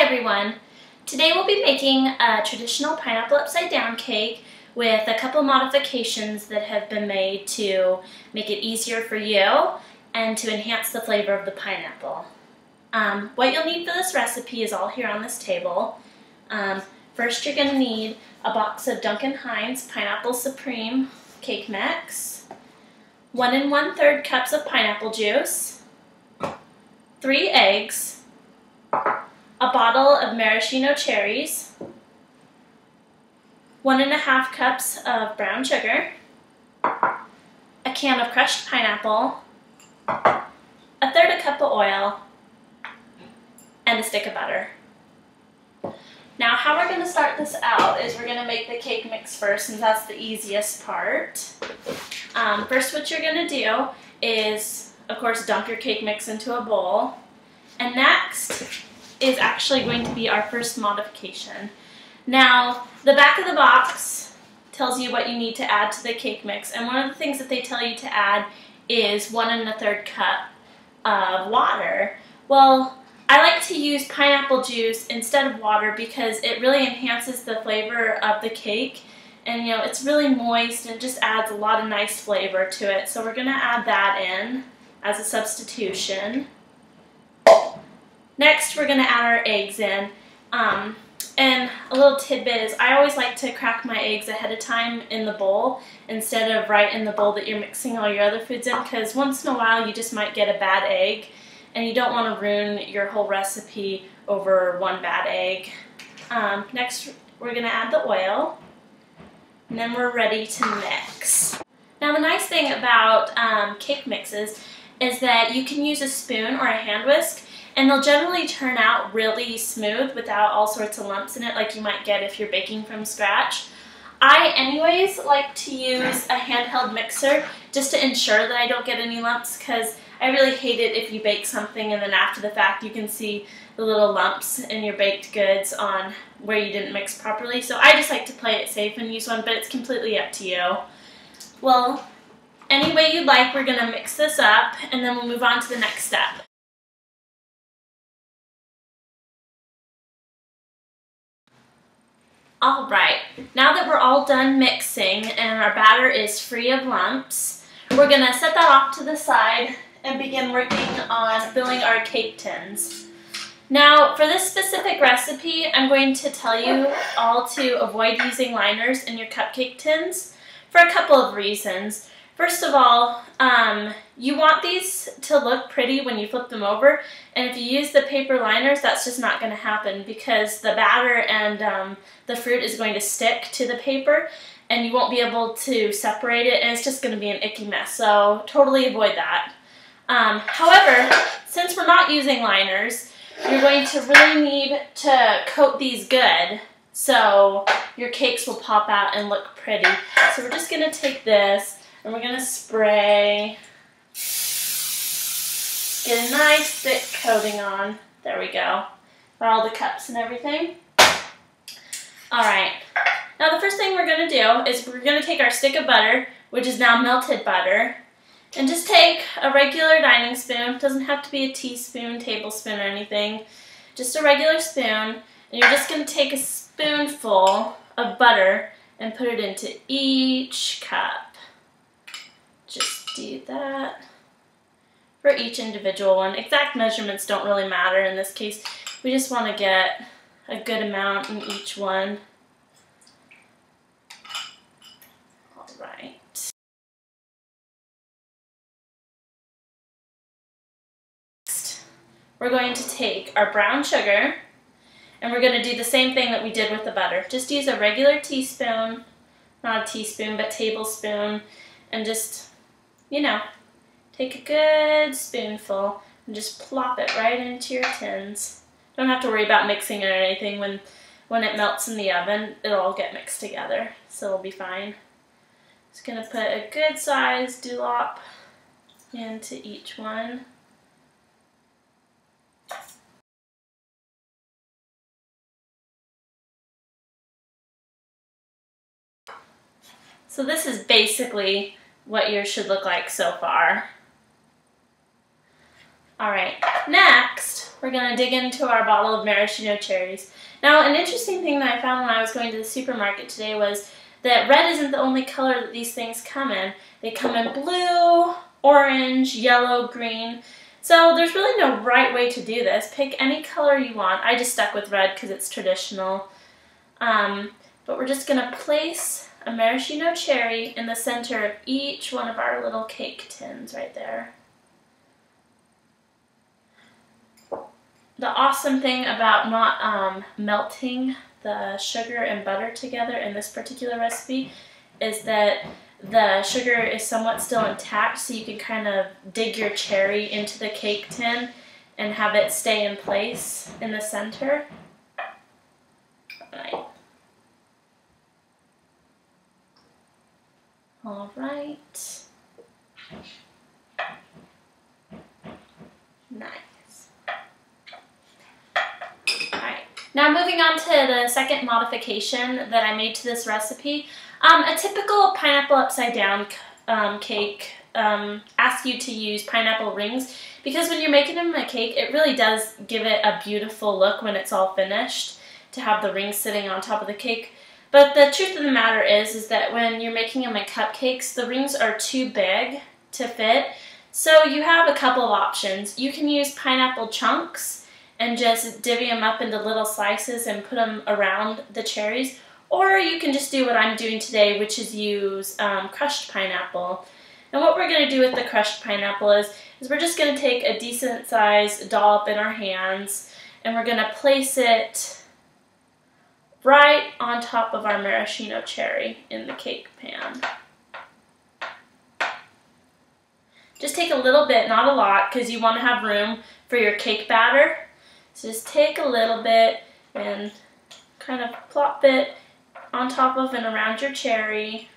everyone! Today we'll be making a traditional pineapple upside down cake with a couple modifications that have been made to make it easier for you and to enhance the flavor of the pineapple. What you'll need for this recipe is all here on this table. First you're going to need a box of Duncan Hines Pineapple Supreme cake mix, 1 1/3 cups of pineapple juice, 3 eggs, a bottle of maraschino cherries, 1 1/2 cups of brown sugar, a can of crushed pineapple, 1/3 cup of oil, and a stick of butter. Now how we're going to start this out is we're going to make the cake mix first, since that's the easiest part. First what you're going to do is, of course, dump your cake mix into a bowl. And next is actually going to be our first modification. Now, the back of the box tells you what you need to add to the cake mix, and one of the things that they tell you to add is 1 1/3 cup of water. Well, I like to use pineapple juice instead of water because it really enhances the flavor of the cake, and you know, it's really moist and it just adds a lot of nice flavor to it. So we're going to add that in as a substitution. Next, we're going to add our eggs in. And a little tidbit is I always like to crack my eggs ahead of time in the bowl instead of right in the bowl that you're mixing all your other foods in, because once in a while you just might get a bad egg and you don't want to ruin your whole recipe over one bad egg. Next, we're going to add the oil, and then we're ready to mix. Now the nice thing about cake mixes is that you can use a spoon or a hand whisk, and they'll generally turn out really smooth without all sorts of lumps in it like you might get if you're baking from scratch. I anyways like to use a handheld mixer just to ensure that I don't get any lumps, because I really hate it if you bake something and then after the fact you can see the little lumps in your baked goods on where you didn't mix properly. So I just like to play it safe and use one, but it's completely up to you. Well, any way you'd like, we're going to mix this up and then we'll move on to the next step. Alright, now that we're all done mixing and our batter is free of lumps, we're going to set that off to the side and begin working on filling our cake tins. Now, for this specific recipe, I'm going to tell you all to avoid using liners in your cupcake tins for a couple of reasons. First of all, you want these to look pretty when you flip them over, and if you use the paper liners, that's just not going to happen because the batter and the fruit is going to stick to the paper and you won't be able to separate it, and it's just going to be an icky mess, so totally avoid that. However, since we're not using liners, you're going to really need to coat these good so your cakes will pop out and look pretty. So we're just going to take this and we're going to spray, get a nice thick coating on. There we go. For all the cups and everything. Alright, now the first thing we're going to do is we're going to take our stick of butter, which is now melted butter, and just take a regular dining spoon. It doesn't have to be a teaspoon, tablespoon, or anything. Just a regular spoon, and you're just going to take a spoonful of butter and put it into each cup. Just do that for each individual one. Exact measurements don't really matter in this case. We just want to get a good amount in each one. Alright. Next, we're going to take our brown sugar and we're going to do the same thing that we did with the butter. Just use a regular teaspoon, not a teaspoon, but tablespoon, and just, you know, take a good spoonful and just plop it right into your tins. Don't have to worry about mixing it or anything. When it melts in the oven, it'll all get mixed together, so it'll be fine. Just going to put a good size dollop into each one. So this is basically what yours should look like so far. Alright, next we're going to dig into our bottle of maraschino cherries. Now, an interesting thing that I found when I was going to the supermarket today was that red isn't the only color that these things come in. They come in blue, orange, yellow, green. So there's really no right way to do this. Pick any color you want. I just stuck with red because it's traditional. But we're just going to place a maraschino cherry in the center of each one of our little cake tins right there. The awesome thing about not melting the sugar and butter together in this particular recipe is that the sugar is somewhat still intact, so you can kind of dig your cherry into the cake tin and have it stay in place in the center. Right. All right. Nice. Alright, now moving on to the second modification that I made to this recipe. A typical pineapple upside down cake asks you to use pineapple rings because when you're making them in a cake, it really does give it a beautiful look when it's all finished to have the rings sitting on top of the cake. But the truth of the matter is that when you're making them in cupcakes, the rings are too big to fit. So you have a couple of options. You can use pineapple chunks and just divvy them up into little slices and put them around the cherries. Or you can just do what I'm doing today, which is use crushed pineapple. And what we're going to do with the crushed pineapple is we're just going to take a decent sized dollop in our hands and we're going to place it right on top of our maraschino cherry in the cake pan. Just take a little bit, not a lot, because you want to have room for your cake batter. So just take a little bit and kind of plop it on top of and around your cherry.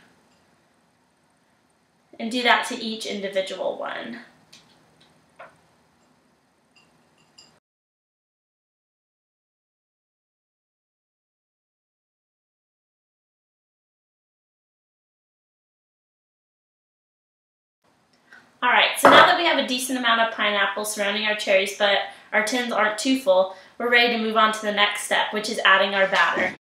And do that to each individual one. Alright, so now that we have a decent amount of pineapple surrounding our cherries, but our tins aren't too full, we're ready to move on to the next step, which is adding our batter.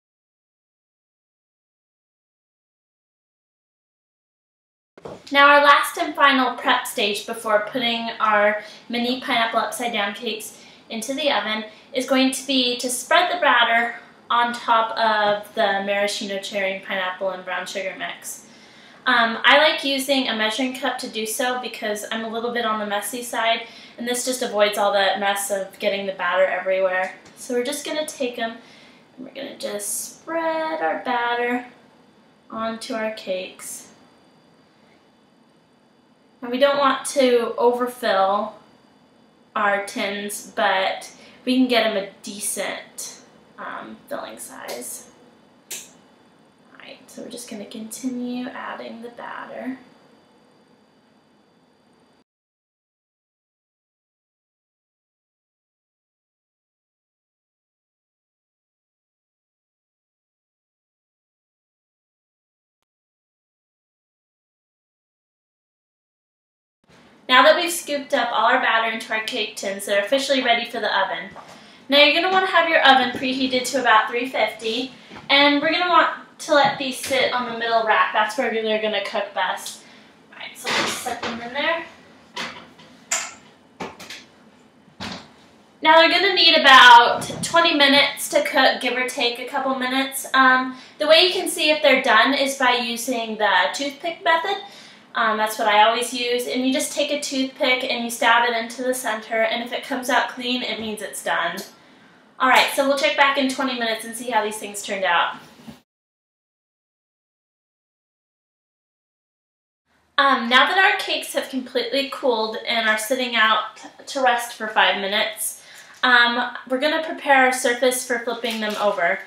Now our last and final prep stage before putting our mini pineapple upside down cakes into the oven is going to be to spread the batter on top of the maraschino cherry and pineapple and brown sugar mix. I like using a measuring cup to do so because I'm a little bit on the messy side and this just avoids all that mess of getting the batter everywhere. So we're just going to take them and we're going to just spread our batter onto our cakes. Now we don't want to overfill our tins, but we can get them a decent filling size. So we're just going to continue adding the batter. Now that we've scooped up all our batter into our cake tins, they're officially ready for the oven. Now you're going to want to have your oven preheated to about 350, and we're going to want to let these sit on the middle rack. That's where they're going to cook best. Alright, so we'll just set them in there. Now they're going to need about 20 minutes to cook, give or take a couple minutes. The way you can see if they're done is by using the toothpick method. That's what I always use. And you just take a toothpick and you stab it into the center, and if it comes out clean, it means it's done. Alright, so we'll check back in 20 minutes and see how these things turned out. Now that our cakes have completely cooled and are sitting out to rest for 5 minutes, we're going to prepare our surface for flipping them over.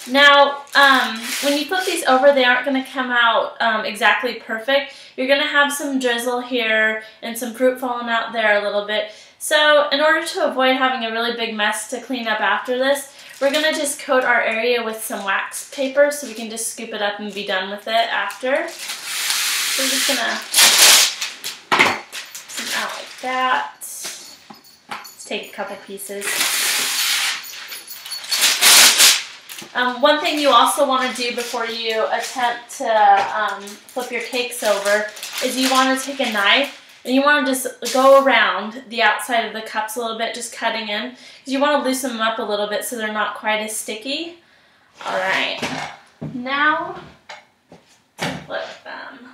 Now, when you flip these over, they aren't going to come out exactly perfect. You're going to have some drizzle here and some fruit falling out there a little bit. So in order to avoid having a really big mess to clean up after this, we're going to just coat our area with some wax paper so we can just scoop it up and be done with it after. So we're just going to some out like that. Let's take a couple pieces. One thing you also want to do before you attempt to flip your cakes over is you want to take a knife and you want to just go around the outside of the cups a little bit, just cutting in, because you want to loosen them up a little bit so they're not quite as sticky. All right, now flip them.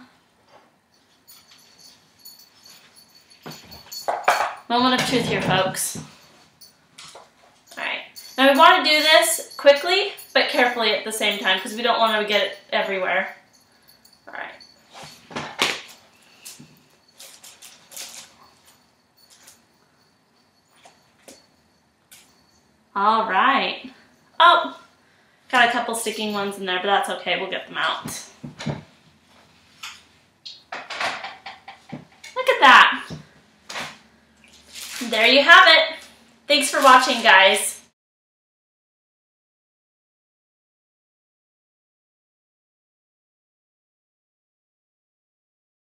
Moment of truth here, folks. Alright, now we want to do this quickly, but carefully at the same time, because we don't want to get it everywhere. Alright. Alright. Oh! Got a couple sticking ones in there, but that's okay, we'll get them out. Look at that! There you have it. Thanks for watching, guys.